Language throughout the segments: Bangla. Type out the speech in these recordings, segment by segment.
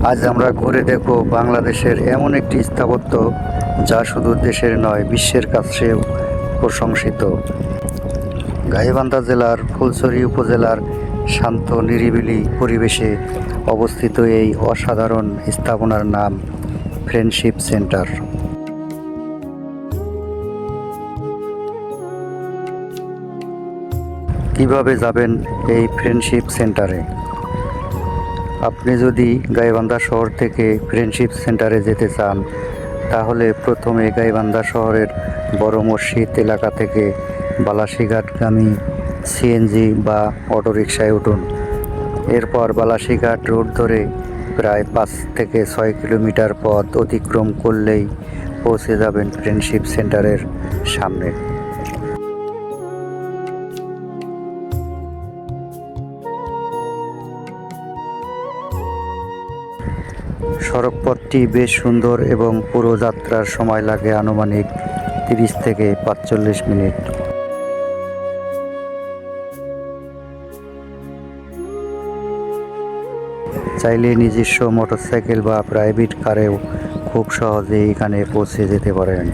আজ আমরা ঘুরে দেখব বাংলাদেশের এমন একটি স্থাপত্য যা শুধু দেশের নয়, বিশ্বের কাছেও প্রশংসিত। গাইবান্ধা জেলার ফুলছড়ি উপজেলার শান্ত নিরিবিলি পরিবেশে অবস্থিত এই অসাধারণ স্থাপনার নাম ফ্রেন্ডশিপ সেন্টার। কিভাবে যাবেন এই ফ্রেন্ডশিপ সেন্টারে? আপনি যদি গাইবান্ধা শহর থেকে ফ্রেন্ডশিপ সেন্টারে যেতে চান, তাহলে প্রথমে গাইবান্ধা শহরের বড় মসজিদ এলাকা থেকে বালাসীঘাটগামী সিএনজি বা অটোরিকশায় উঠুন। এরপর বালাসীঘাট রোড ধরে প্রায় 5 থেকে 6 কিলোমিটার পথ অতিক্রম করলেই পৌঁছে যাবেন ফ্রেন্ডশিপ সেন্টারের সামনে। সড়কপথটি বেশ সুন্দর এবং পুরো যাত্রার সময় লাগে আনুমানিক 30 থেকে 45 মিনিট। চাইলে নিজস্ব মোটরসাইকেল বা প্রাইভেট কারেও খুব সহজেই এখানে পৌঁছে যেতে পারেন।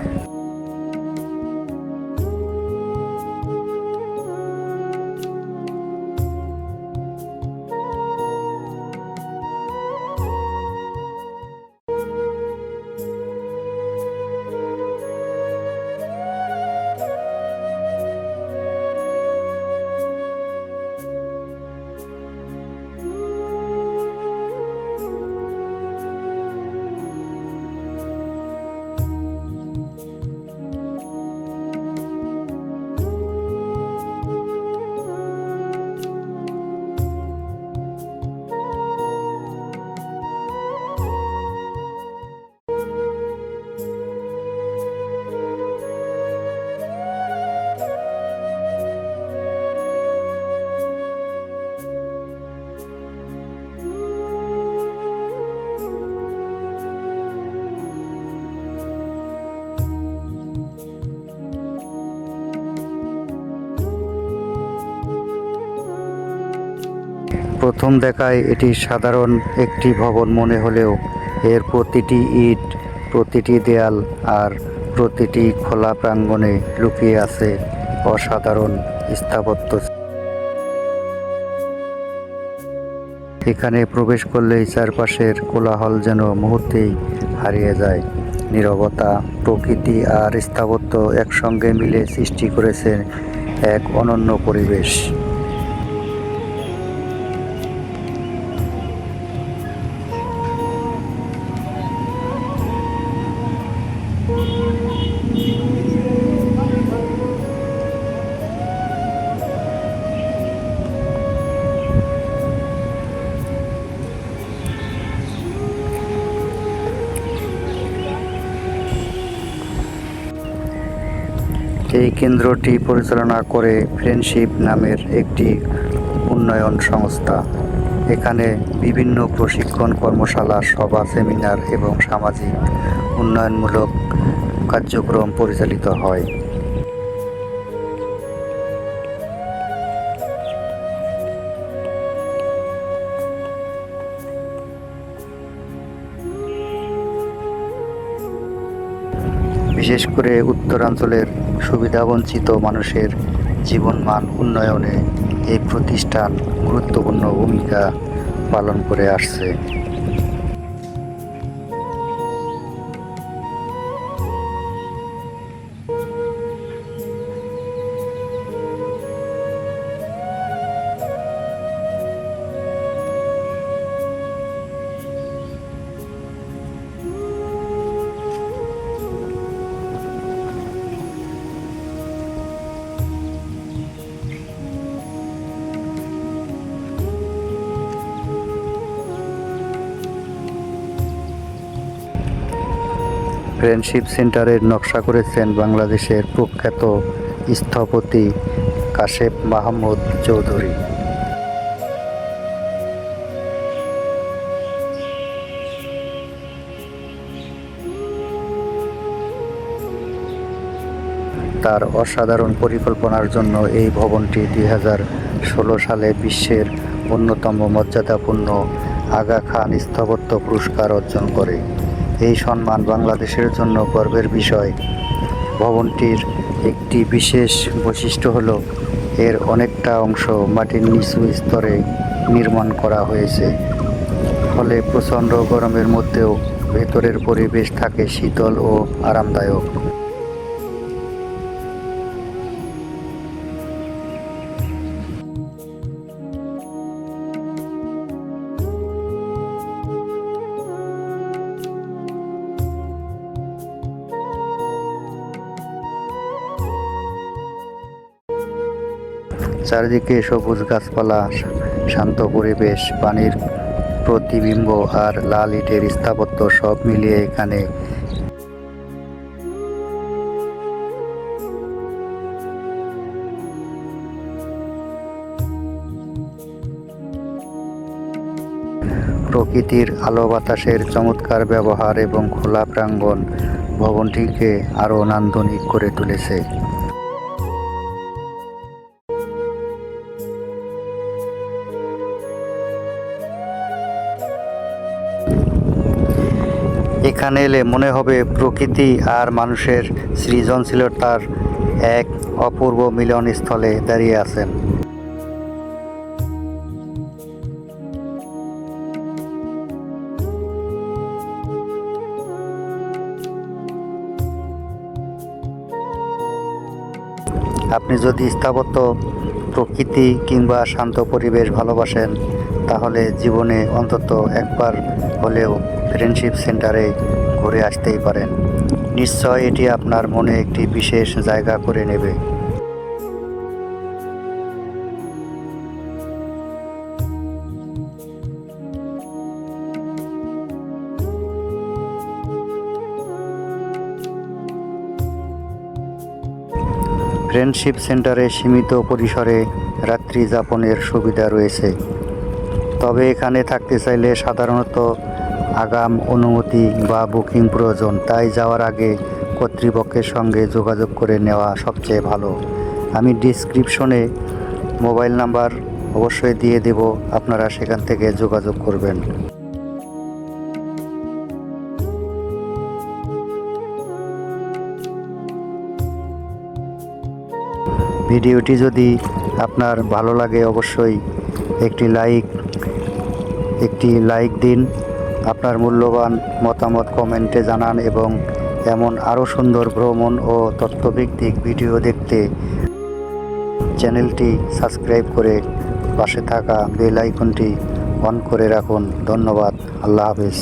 প্রথম দেখায় এটি সাধারণ একটি ভবন মনে হলেও এর প্রতিটি ইট, প্রতিটি দেয়াল আর প্রতিটি খোলা প্রাঙ্গণে লুকিয়ে আছে অসাধারণ স্থাপত্য। এখানে প্রবেশ করলেই চারপাশের কোলাহল যেন মুহূর্তেই হারিয়ে যায়। নীরবতা, প্রকৃতি আর স্থাপত্য একসঙ্গে মিলে সৃষ্টি করেছে এক অনন্য পরিবেশ। এই কেন্দ্রটি পরিচালনা করে ফ্রেন্ডশিপ নামের একটি উন্নয়ন সংস্থা। এখানে বিভিন্ন প্রশিক্ষণ, কর্মশালা, সভা, সেমিনার এবং সামাজিক উন্নয়নমূলক কার্যক্রম পরিচালিত হয়। বিশেষ করে উত্তরাঞ্চলের সুবিধাবঞ্চিত মানুষের জীবনমান উন্নয়নে এই প্রতিষ্ঠান গুরুত্বপূর্ণ ভূমিকা পালন করে আসছে। ফ্রেন্ডশিপ সেন্টারের নকশা করেছেন বাংলাদেশের প্রখ্যাত স্থপতি কাশেম মাহমুদ চৌধুরী। তার অসাধারণ পরিকল্পনার জন্য এই ভবনটি 2016 সালে বিশ্বের অন্যতম মর্যাদাপূর্ণ আগা খান স্থাপত্য পুরস্কার অর্জন করে। এই সম্মান বাংলাদেশের জন্য গর্বের বিষয়। ভবনটির একটি বিশেষ বৈশিষ্ট্য হলো এর অনেকটা অংশ মাটির নিচু স্তরে নির্মাণ করা হয়েছে, ফলে প্রচণ্ড গরমের মধ্যেও ভেতরের পরিবেশ থাকে শীতল ও আরামদায়ক। চারিদিকে সবুজ গাছপালা, শান্ত পরিবেশ, পানির প্রতিবিম্ব আর লাল ইটের স্থাপত্য সব মিলিয়ে এখানে প্রকৃতির আলো বাতাসের চমৎকার ব্যবহার এবং খোলা প্রাঙ্গণ ভবনটিকে আরও নান্দনিক করে তুলেছে। এখানে এলে মনে হবে প্রকৃতি আর মানুষের সৃজনশীলতার এক অপূর্ব মিলনস্থলে দাঁড়িয়ে আছেন। আপনি যদি স্থাপত্য, প্রকৃতি কিংবা শান্ত পরিবেশ ভালোবাসেন, তাহলে জীবনে অন্তত একবার হলেও ফ্রেন্ডশিপ সেন্টারে ঘুরে আসতেই পারেন। নিশ্চয় এটি আপনার মনে একটি বিশেষ জায়গা করে নেবে। ফ্রেন্ডশিপ সেন্টারে সীমিত পরিসরে রাত্রি যাপনের সুবিধা রয়েছে, তবে এখানে থাকতে চাইলে সাধারণত আগাম অনুমতি বা বুকিং প্রয়োজন, তাই যাওয়ার আগে কর্তৃপক্ষের সঙ্গে যোগাযোগ করে নেওয়া সবচেয়ে ভালো। আমি ডিসক্রিপশনে মোবাইল নাম্বার অবশ্যই দিয়ে দেব, আপনারা সেখান থেকে যোগাযোগ করবেন। ভিডিওটি যদি আপনার ভালো লাগে অবশ্যই একটি লাইক দিন, আপনার মূল্যবান মতামত কমেন্টে জানান এবং এমন আরও সুন্দর ভ্রমণ ও তথ্যভিত্তিক ভিডিও দেখতে চ্যানেলটি সাবস্ক্রাইব করে পাশে থাকা বেল আইকনটি অন করে রাখুন। ধন্যবাদ। আল্লাহ হাফেজ।